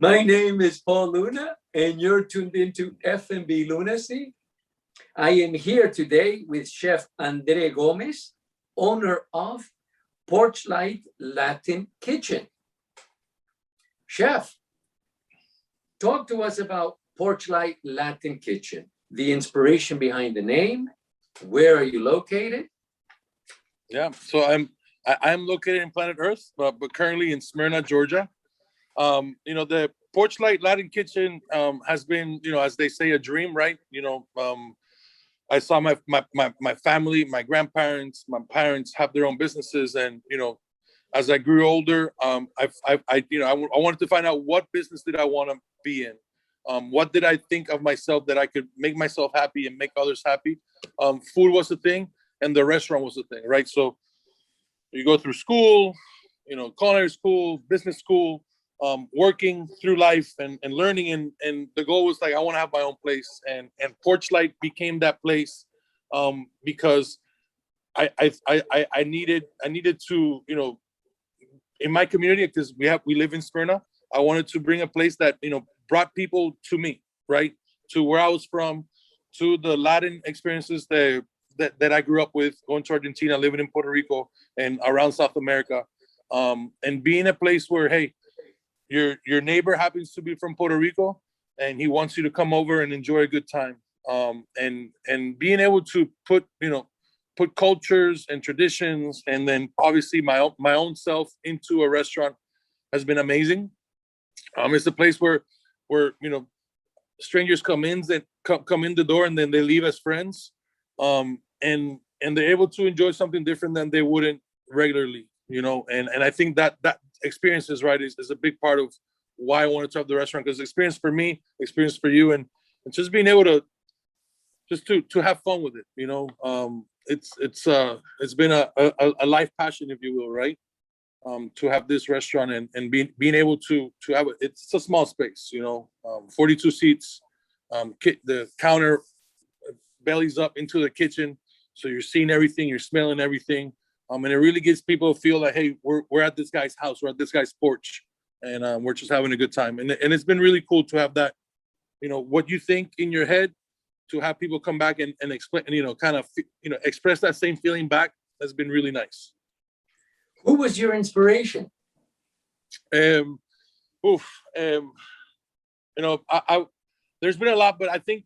My name is Paul Luna, and you're tuned into F&B Lunacy. I am here today with Chef Andre Gomez, owner of Porch Light Latin Kitchen. Chef, talk to us about Porch Light Latin Kitchen, the inspiration behind the name. Where are you located? Yeah, so I'm located in planet Earth, but currently in Smyrna, Georgia. The Porch Light Latin Kitchen has been, as they say, a dream, right? I saw my family, my grandparents, my parents have their own businesses, and as I grew older, I wanted to find out what business did I want to be in. What did I think of myself that I could make myself happy and make others happy? Food was the thing, and the restaurant was the thing, right? So you go through school, culinary school, business school, working through life and learning, and the goal was like, I want to have my own place, and Porch Light became that place because I needed to, in my community, because we live in Smyrna, I wanted to bring a place that brought people to me, right, to where I was from, to the Latin experiences that I grew up with, going to Argentina, living in Puerto Rico and around South America, and being a place where, hey, your neighbor happens to be from Puerto Rico and he wants you to come over and enjoy a good time, and being able to put cultures and traditions, and then obviously my own self into a restaurant has been amazing. It's a place where strangers come in the door, and then they leave as friends, and they're able to enjoy something different than they wouldn't regularly, and I think that experience is a big part of why I wanted to have the restaurant, because experience for me, experience for you, and just being able to to have fun with it. It's been a life passion, if you will, right? To have this restaurant and being able to have it. It's a small space, 42 seats, the counter bellies up into the kitchen, so you're seeing everything, you're smelling everything, and it really gives people a feel like, hey, we're at this guy's house, we're at this guy's porch, and we're just having a good time, and it's been really cool to have that, what you think in your head, to have people come back and explain, kind of express that same feeling back, has been really nice. Who was your inspiration? I there's been a lot, but I think,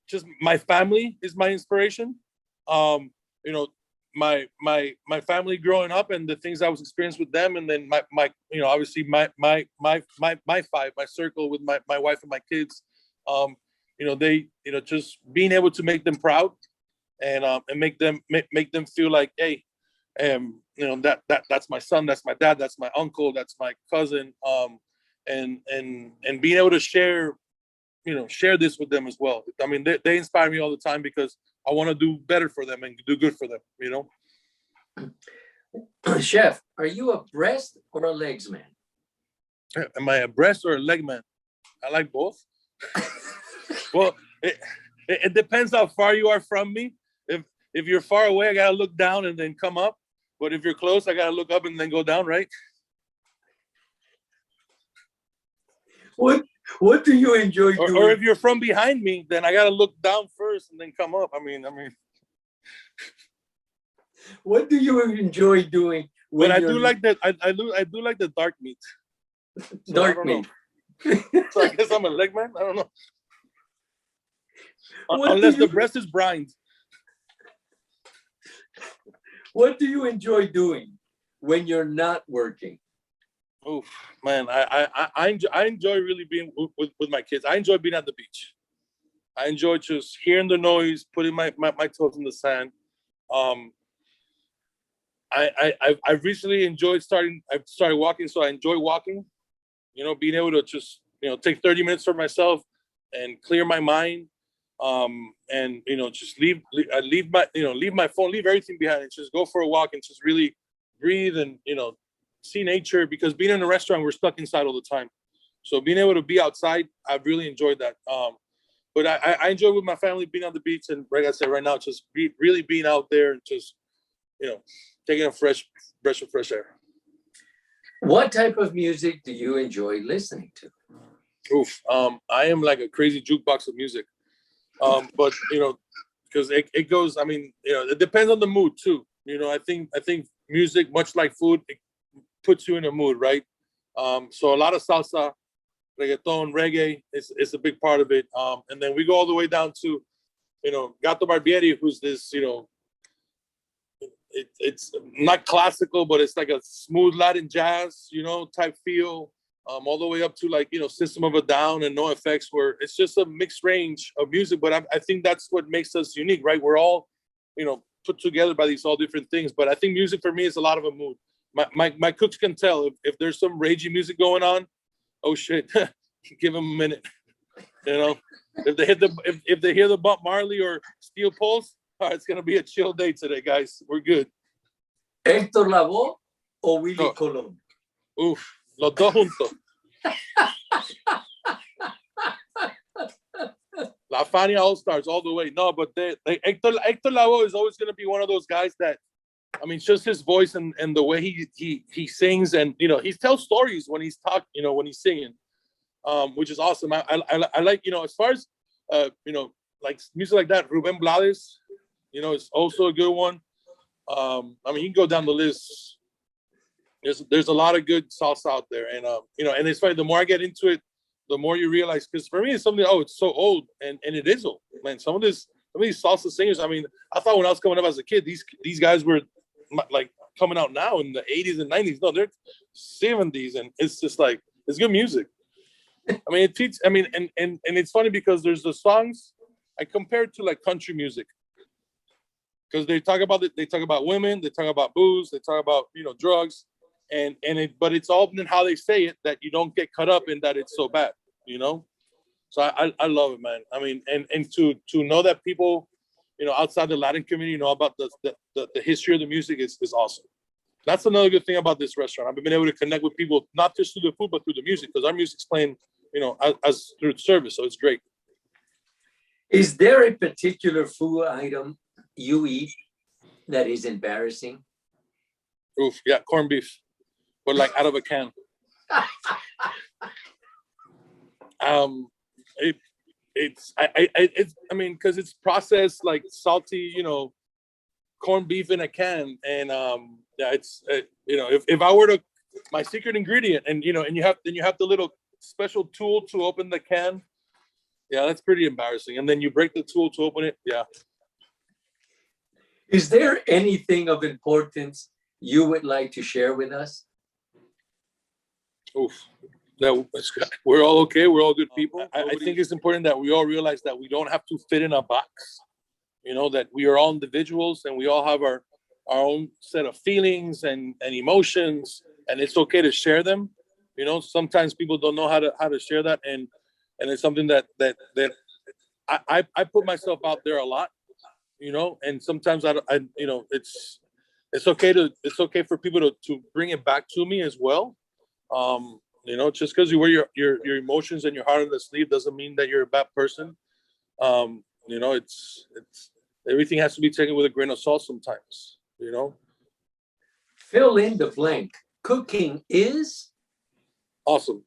just my family is my inspiration. My family growing up and the things I was experiencing with them, and then my obviously my circle with my wife and my kids. They just being able to make them proud, and make them feel like, hey, that's my son, that's my dad, that's my uncle, that's my cousin, and being able to share this with them as well. I mean, they inspire me all the time, because I want to do better for them and do good for them, Chef, are you a breast or a legs man? Am I a breast or a leg man? I like both. Well, it depends how far you are from me. If you're far away, I gotta look down and then come up. But if you're close, I gotta look up and then go down, right? What do you enjoy doing? Or if you're from behind me, then I gotta look down first and then come up. I mean. What do you enjoy doing? But I do like that. I do like the dark meat. So dark meat. So I guess I'm a leg man. I don't know. Unless the breast is brined. What do you enjoy doing when you're not working? Oh man, I enjoy really being with my kids. I enjoy being at the beach. I enjoy just hearing the noise, putting my toes in the sand. I've recently I've started walking, so I enjoy walking. Being able to just take 30 minutes for myself and clear my mind. And just leave my phone, leave everything behind, and just go for a walk and just really breathe and see nature, because being in a restaurant, we're stuck inside all the time. So being able to be outside, I've really enjoyed that. But I enjoy with my family being on the beach, and like I said, right now, just really being out there and just taking a fresh breath of fresh air. What type of music do you enjoy listening to? Oof. I am like a crazy jukebox of music. But because it goes. I mean, it depends on the mood too. I think music, much like food, it puts you in a mood, right? So a lot of salsa, reggaeton, reggae is a big part of it. And then we go all the way down to, Gato Barbieri, who's this, it's not classical, but it's like a smooth Latin jazz, type feel. All the way up to like, System of a Down and No Effects, where it's just a mixed range of music. But I think that's what makes us unique, right? We're all, put together by these all different things. But I think music for me is a lot of a mood. My cooks can tell if there's some ragey music going on. Oh shit, give them a minute. If they hear the Bob Marley or Steel Pulse, it's gonna be a chill day today, guys. We're good. Héctor Lavoe o Willie Colón? Oof, los dos juntos. La Fania All Stars all the way. No, but Héctor Lavoe is always gonna be one of those guys that, I mean, just his voice and the way he sings, and he tells stories when he's talking, when he's singing, which is awesome. I like, as far as like music like that, Ruben Blades, is also a good one. I mean, you can go down the list. There's a lot of good salsa out there, and and it's funny. The more I get into it, the more you realize. Because for me, it's something. Oh, it's so old, and it is old, man. Some of these salsa singers. I mean, I thought when I was coming up as a kid, these guys were like coming out now in the 80s and 90s. No, they're 70s, and it's just like, it's good music. I mean, it teaches. I mean, and it's funny because there's the songs I compare it to like country music, because they talk about it. They talk about women. They talk about booze. They talk about drugs, but it's all in how they say it, that you don't get caught up in that it's so bad. So I love it, man. I mean, and to know that people, outside the Latin community, know about the history of the music is awesome. That's another good thing about this restaurant. I've been able to connect with people, not just through the food, but through the music, because our music's playing, as through the service. So it's great. Is there a particular food item you eat that is embarrassing? Oof, yeah, corned beef, but like out of a can. I mean, because it's processed like salty, corned beef in a can, and yeah, it's if I were to, my secret ingredient, and and you have the little special tool to open the can. Yeah, that's pretty embarrassing. And then you break the tool to open it. Yeah. Is there anything of importance you would like to share with us? Oof. No, we're all okay. We're all good people. I think it's important that we all realize that we don't have to fit in a box. That we are all individuals, and we all have our own set of feelings and emotions, and it's okay to share them. Sometimes people don't know how to share that, and it's something that I put myself out there a lot, and sometimes it's okay for people to bring it back to me as well. Just because you wear your emotions and your heart on the sleeve doesn't mean that you're a bad person. It's everything has to be taken with a grain of salt sometimes. Fill in the blank. Cooking is awesome.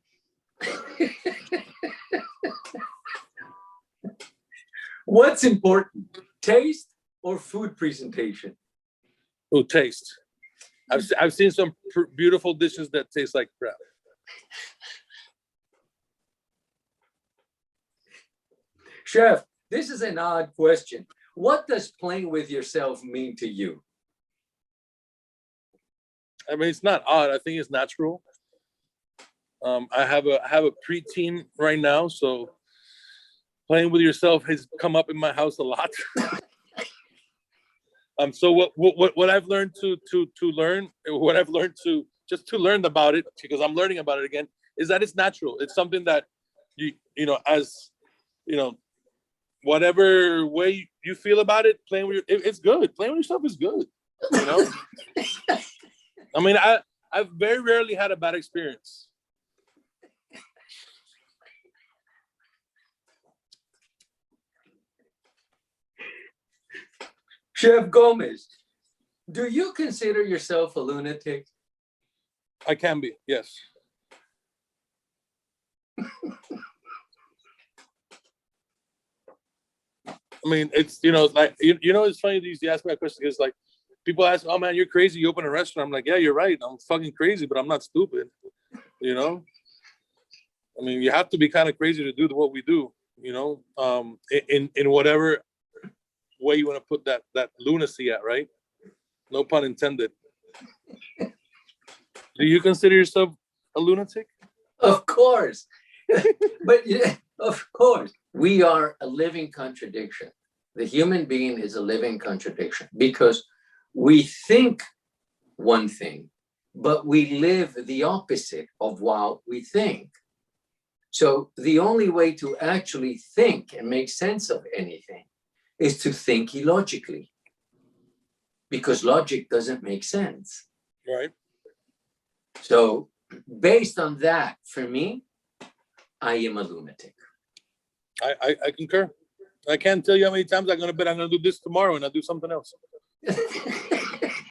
What's important, taste or food presentation? Oh, taste. I've seen some beautiful dishes that taste like crap. Chef, this is an odd question. What does playing with yourself mean to you? I mean, it's not odd. I think it's natural. I have a preteen right now, so playing with yourself has come up in my house a lot. So what I've learned to learn, what I've learned to learn about it, because I'm learning about it again, is that it's natural. It's something that whatever way you feel about it, it's good. Playing with yourself is good. I mean, I've very rarely had a bad experience. Chef Gomez, do you consider yourself a lunatic? I can be, yes. mean, it's, like, it's funny these you ask me that question because, like, people ask, oh, man, you're crazy. You open a restaurant. I'm like, yeah, you're right. I'm fucking crazy, but I'm not stupid, I mean, you have to be kind of crazy to do what we do, in whatever way you want to put that lunacy at, right? No pun intended. Do you consider yourself a lunatic? Of course. But yeah, of course, we are a living contradiction. The human being is a living contradiction because we think one thing, but we live the opposite of what we think. So the only way to actually think and make sense of anything is to think illogically, because logic doesn't make sense. Right. So based on that, for me, I am a lunatic. I concur. I can't tell you how many times I'm going to bet I'm going to do this tomorrow and I'll do something else.